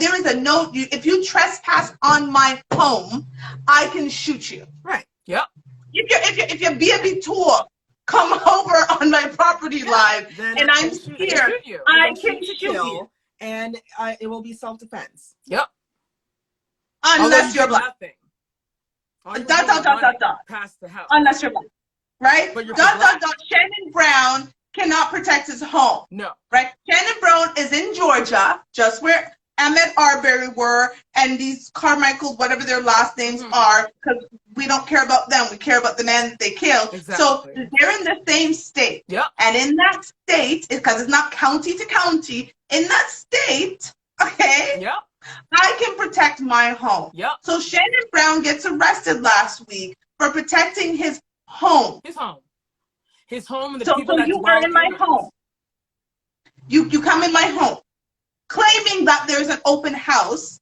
there is a note, if you trespass on my home, I can shoot you. Right. Yep. If you're being tour, come over on my property line, and I'm scared, I can shoot you. And it will be self-defense. Yep. Unless you're black. Past the house. Unless you're black. Right? But you're Shannon Brown cannot protect his home. No. Right? Shannon Brown is in Georgia, just where Ahmed Arbery were, and these Carmichael, whatever their last names are, because we don't care about them. We care about the man that they killed. Exactly. So they're in the same state. Yep. And in that state, because it's not county to county, in that state, okay, Yep. I can protect my home. Yep. So Shannon Brown gets arrested last week for protecting his home. His home. His home and the So people that you dwell are in my home. You come in my home, claiming that there's an open house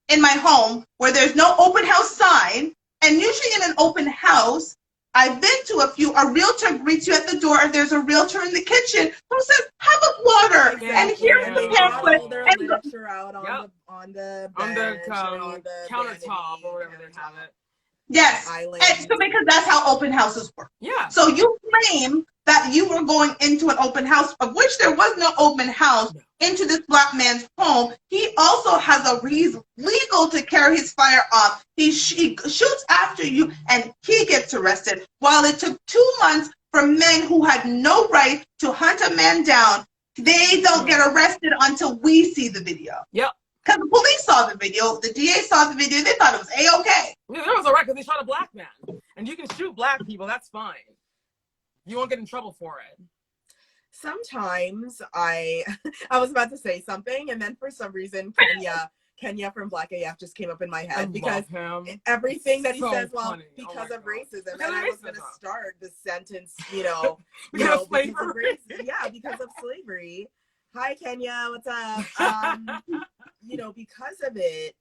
in my home where there's no open house sign. And usually in an open house, I've been to a few, a realtor greets you at the door, and there's a realtor in the kitchen who says, have a water, and here's the pamphlet. Their And literature out on the countertop or whatever they have it. yes, Island. and so because that's how open houses work. Yeah. So you claim that you were going into an open house, of which there was no open house, into this black man's home. He also has he's legal to carry his firearm. He shoots after you, and he gets arrested. While it took 2 months for men who had no right to hunt a man down, they don't get arrested until we see the video. Yep. Because the police saw the video, the DA saw the video, they thought it was A-okay. Yeah, there was a record. They shot a black man. And you can shoot black people. That's fine. You won't get in trouble for it. Sometimes I was about to say something, and then for some reason Kenya from Black AF just came up in my head because everything that he says, well, because of racism, and I was going to start the sentence, because of slavery. Hi, Kenya, what's up? Because of it,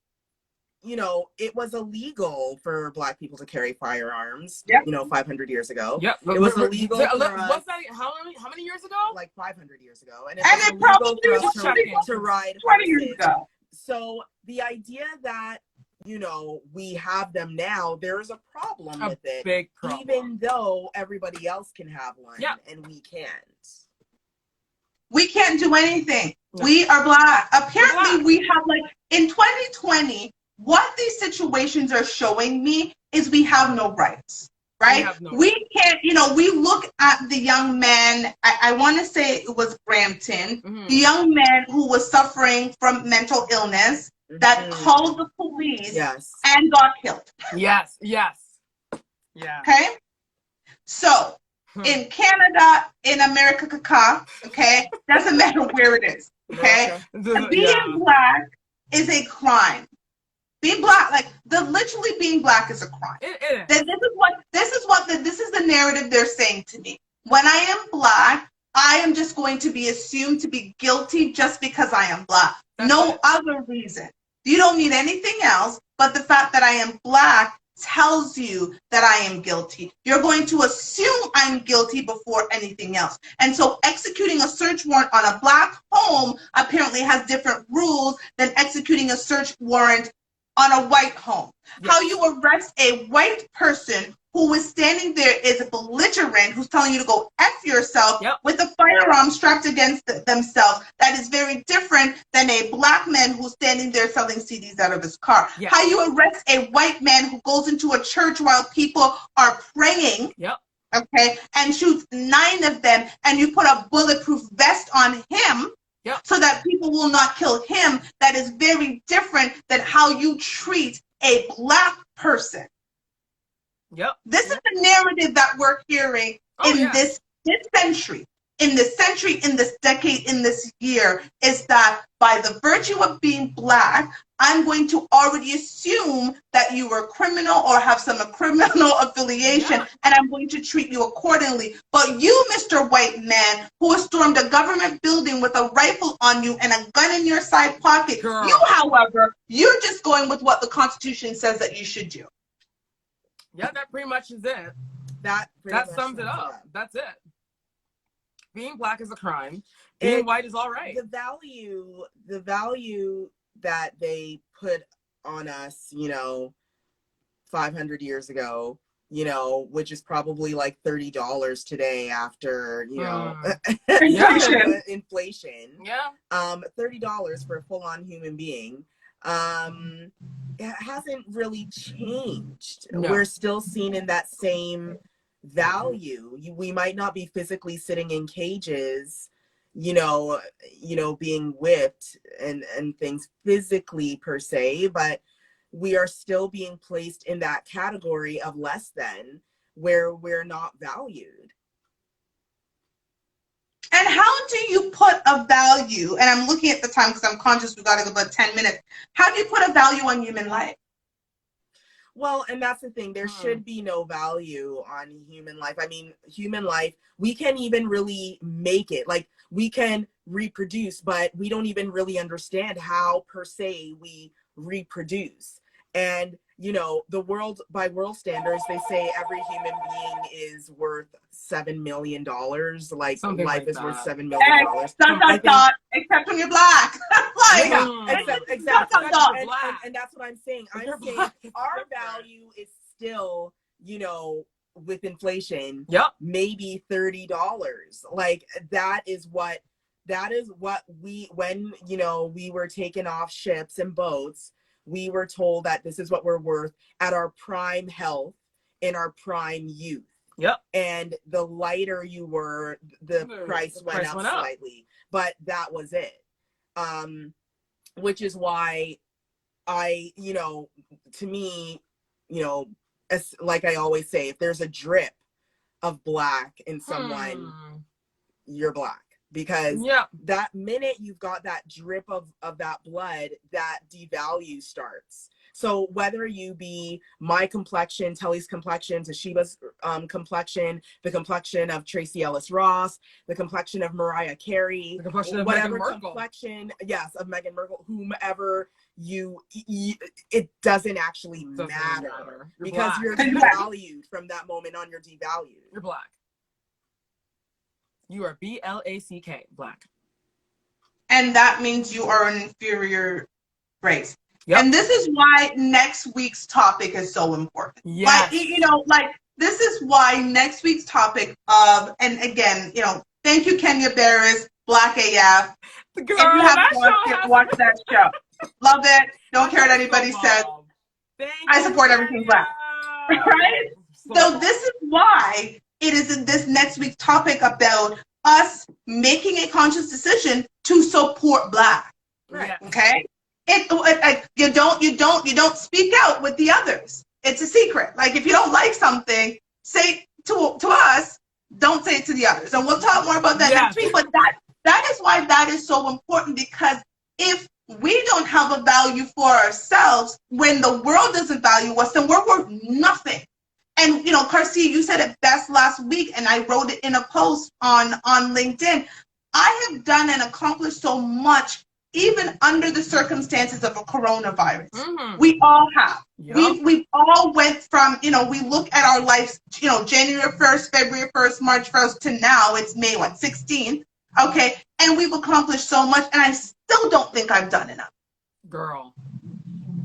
it was illegal for black people to carry firearms, 500 years ago. Yep. It was illegal for us. What's that? How many years ago? Like 500 years ago. And it probably was to ride 20 years ago. So the idea that, we have them now, there's a problem with it. Big problem. Even though everybody else can have one and we can't. We can't do anything. No. We are black. Apparently, we have in 2020, what these situations are showing me is we have no rights, right? We can't, we look at the young man, I want to say it was Brampton, the young man who was suffering from mental illness that called the police and got killed. Yes. Yeah. Okay? So, in Canada, in America, okay, doesn't matter where it is, okay? Being black is a crime. Being black, literally being black is a crime. It is. This is the narrative they're saying to me. When I am black, I am just going to be assumed to be guilty just because I am black. No other reason. You don't need anything else but the fact that I am black tells you that I am guilty. You're going to assume I'm guilty before anything else. And so executing a search warrant on a black home apparently has different rules than executing a search warrant on a white home. Yes. How you arrest a white person who is standing there is belligerent, who's telling you to go F yourself Yep. with a firearm strapped against themselves. That is very different than a black man who's standing there selling CDs out of his car. Yes. How you arrest a white man who goes into a church while people are praying, Yep. okay, and shoots 9 of them, and you put a bulletproof vest on him, yep, so that people will not kill him. That is very different than how you treat a black person. Yep. This is the narrative that we're hearing in this century, in this century, in this decade, in this year, is that by the virtue of being black, I'm going to already assume that you were criminal or have some criminal affiliation, and I'm going to treat you accordingly. But you, Mr. White Man, who has stormed a government building with a rifle on you and a gun in your side pocket, Girl. You, however, you're just going with what the Constitution says that you should do. Yeah, that pretty much is it. That sums it up. That's it. Being black is a crime. Being white is all right. The value that they put on us, 500 years ago, which is probably like $30 today after, inflation. Yeah. $30 for a full-on human being. It hasn't really changed. No. We're still seen in that same value. We might not be physically sitting in cages, being whipped and things physically per se, but we are still being placed in that category of less than, where we're not valued. And how do you put a value, and I'm looking at the time because I'm conscious we got to go about 10 minutes. How do you put a value on human life? Well, and that's the thing. There should be no value on human life. I mean, human life, we can't even really make it. Like, we can reproduce, but we don't even really understand how, per se, we reproduce. And, by world standards, they say every human being is worth $7 million. Like, something life like is that. worth $7 million. Except when you're black. And that's what I'm saying. I'm saying our value is still, with inflation, maybe $30. Like, that is what we, when, we were taken off ships and boats, we were told that this is what we're worth at our prime health, in our prime youth. Yep. And the lighter you were, the price went up slightly. But that was it. Which is why I, to me, as, like I always say, if there's a drip of black in someone, you're black. Because that minute you've got that drip of that blood, that devalue starts. So whether you be my complexion, Telly's complexion, Toshiba's complexion, the complexion of Tracy Ellis Ross, the complexion of Mariah Carey, the complexion of whatever Meghan Markle. Complexion, of Meghan Markle, whomever it doesn't actually matter. Because you're devalued from that moment on. You're devalued. You're black. You are BLACK, black. And that means you are an inferior race. Yep. And this is why next week's topic is so important. Yes. This is why next week's topic and again, thank you, Kenya Barris, Black AF. Girl, if you haven't watched it, watch that show. Love it. Don't care what anybody says. I support everything black. Right? So this is why it is in this next week's topic about us making a conscious decision to support black. Right. Okay? You don't speak out with the others. It's a secret. Like, if you don't like something, say to us, don't say it to the others. And we'll talk more about that next week. But that is why that is so important, because if we don't have a value for ourselves, when the world doesn't value us, then we're worth nothing. And, Garcia, you said it best last week, and I wrote it in a post on LinkedIn. I have done and accomplished so much, even under the circumstances of a coronavirus. Mm-hmm. We all have. Yep. We all went from, we look at our lives, January 1st, February 1st, March 1st to now, it's May 16th. Okay. And we've accomplished so much, and I still don't think I've done enough. Girl.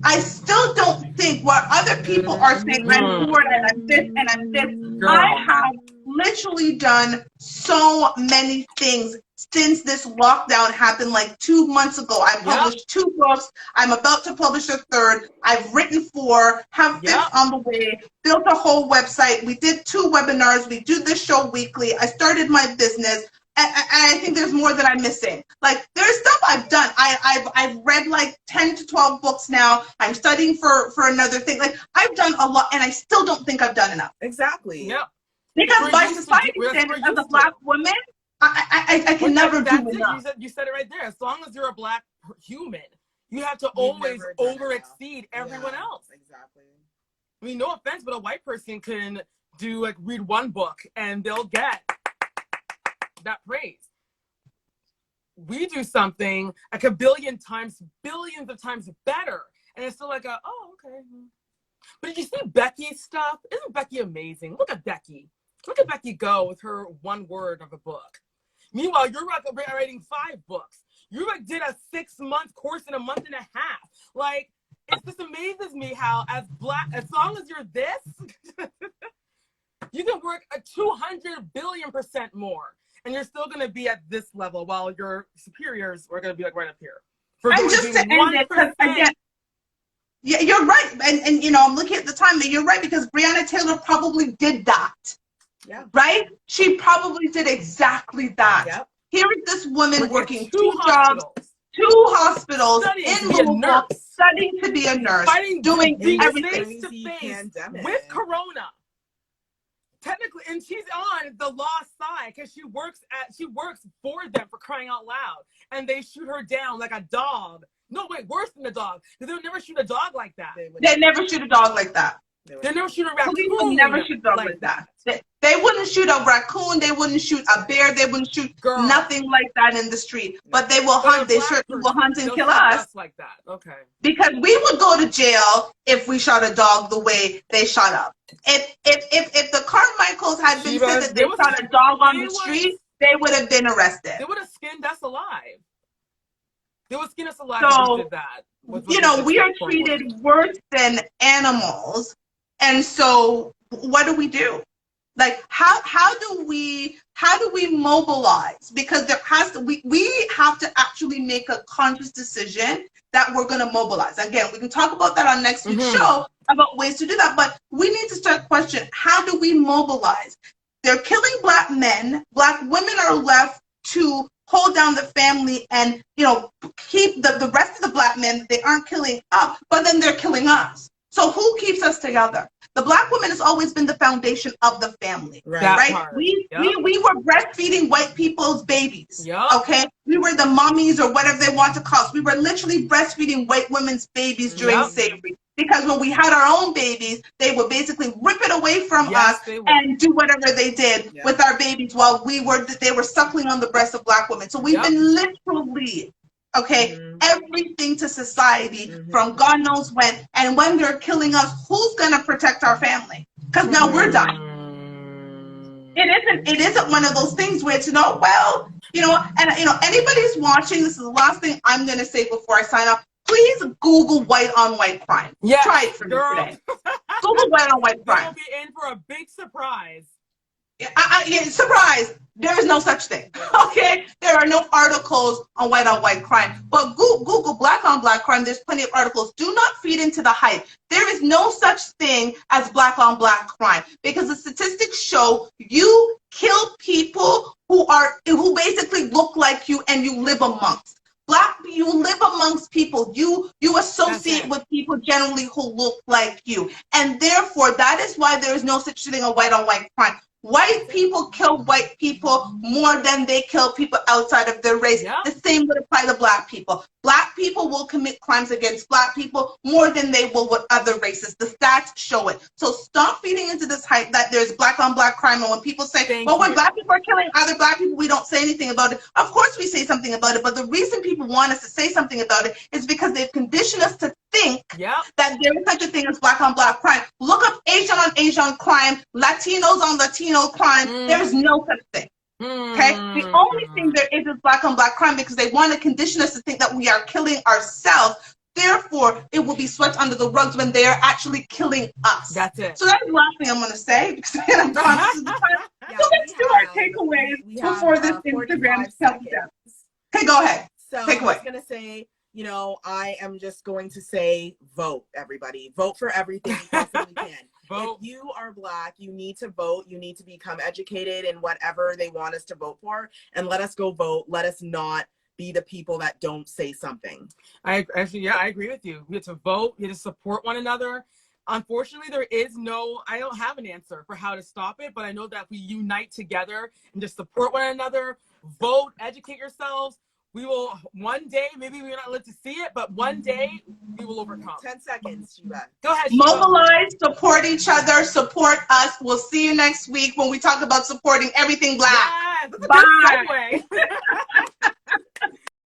I still don't think what other people are saying, I'm bored and I'm this and I'm this. Girl. I have literally done so many things since this lockdown happened like 2 months ago. I published 2 books. I'm about to publish a 3rd. I've written 4, have 5th on the way, built a whole website. We did 2 webinars. We do this show weekly. I started my business. And I think there's more that I'm missing. Like, there's stuff I've done. I've read like 10 to 12 books now. I'm studying for another thing. Like, I've done a lot, and I still don't think I've done enough. Exactly. Yep. Because by society standards, as a Black woman, I can never do enough. You said it right there. As long as you're a Black human, you have to always over-exceed everyone else. Exactly. I mean, no offense, but a white person can do, like, read 1 book, and they'll get that praise. We do something like a billion times, billions of times better, and it's still like oh, okay. But did you see Becky's stuff? Isn't Becky amazing? Look at Becky go with her 1 word of a book. Meanwhile, you're writing 5 books. You like did a 6-month course in a month and a half. Like, it just amazes me how as long as you're this, you can work a 200 billion% more. And you're still going to be at this level while your superiors are going to be like right up here. And just to end it, because again, yeah, you're right. And you know, I'm looking at the time, and you're right, because Breona Taylor probably did that. Yeah. Right? She probably did exactly that. Yep. Here is this woman working 2 hospitals. jobs, 2 hospitals in Louisville, studying to be a nurse, doing everything face to face with Corona. Technically, and she's on the law side because she works for them, for crying out loud, and they shoot her down like a dog. No, wait, worse than a dog, because they would never shoot a dog like that. They never shoot a dog like that. They never shoot a raccoon. Police would never shoot a dog like that. They wouldn't shoot a raccoon. They wouldn't shoot a bear. They wouldn't shoot nothing like that in the street. But they will hunt. They certainly will hunt and kill us. Like that. Okay. Because we would go to jail if we shot a dog the way they shot up. If the Carmichaels had been said that they shot a dog on the street, they would have been arrested. They would have skinned us alive. They would skin us alive so, if we did that. You know, we are treated worse than animals. And so what do we do? Like, how do we mobilize? Because there has to, we have to actually make a conscious decision that we're going to mobilize. Again, we can talk about that on next week's show about ways to do that, but we need to start questioning, how do we mobilize? They're killing Black men. Black women are left to hold down the family and, you know, keep the rest of the Black men they aren't killing up, but then they're killing us. So who keeps us together? The Black woman has always been the foundation of the family, right? We were breastfeeding white people's babies, okay? We were the mommies or whatever they want to call us. We were literally breastfeeding white women's babies during slavery. Because when we had our own babies, they would basically rip it away from us and do whatever they did with our babies while they were suckling on the breasts of Black women. So we've been literally, everything to society from God knows when. And when they're killing us, who's going to protect our family? Because now we're dying. It isn't one of those things where it's, you know, well, you know, and, you know, anybody's watching, this is the last thing I'm going to say before I sign off. Please Google white on white crime. Try it for me today. Google white on white crime. You'll be in for a big surprise. Surprise! There is no such thing. Okay, there are no articles on white crime. But Google black on black crime. There's plenty of articles. Do not feed into the hype. There is no such thing as black on black crime because the statistics show you kill people who basically look like you and you live amongst. You live amongst people. You associate with people generally who look like you. And therefore, that is why there is no such thing as white on white crime. White people kill white people more than they kill people outside of their race. The same would apply to Black people. Black people will commit crimes against Black people more than they will with other races. The stats show it. So stop feeding into this hype that there's black on black crime. And when people say, well, when Black people are killing other Black people, we don't say anything about it. Of course we say something about it. But the reason people want us to say something about it is because they've conditioned us to think that there is such a thing as black on black crime. Look up Asian on Asian crime, Latinos on Latino crime. There's no such thing. Okay? The only thing there is black on black crime because they want to condition us to think that we are killing ourselves Therefore, it will be swept under the rugs when they are actually killing us. That's it. So that's the last thing I'm going to say because again, I'm conscious of the time. Yeah, So let's do our takeaways before this Instagram shuts down. Okay, go ahead. So Take away. I was going to say, you know, I am just going to say vote, everybody. Vote for everything you possibly can. Vote. If you are Black, you need to vote. You need to become educated in whatever they want us to vote for. And let us go vote. Let us not be the people that don't say something. I agree with you. We have to vote. We have to support one another. Unfortunately, I don't have an answer for how to stop it, but I know that if we unite together and just support one another, vote, educate yourselves, we will one day, maybe we're not live to see it, but one day we will overcome. 10 seconds, Shiva. Go ahead, Shiva. Mobilize, support each other, support us. We'll see you next week when we talk about supporting everything Black. Yes, that's a good segue.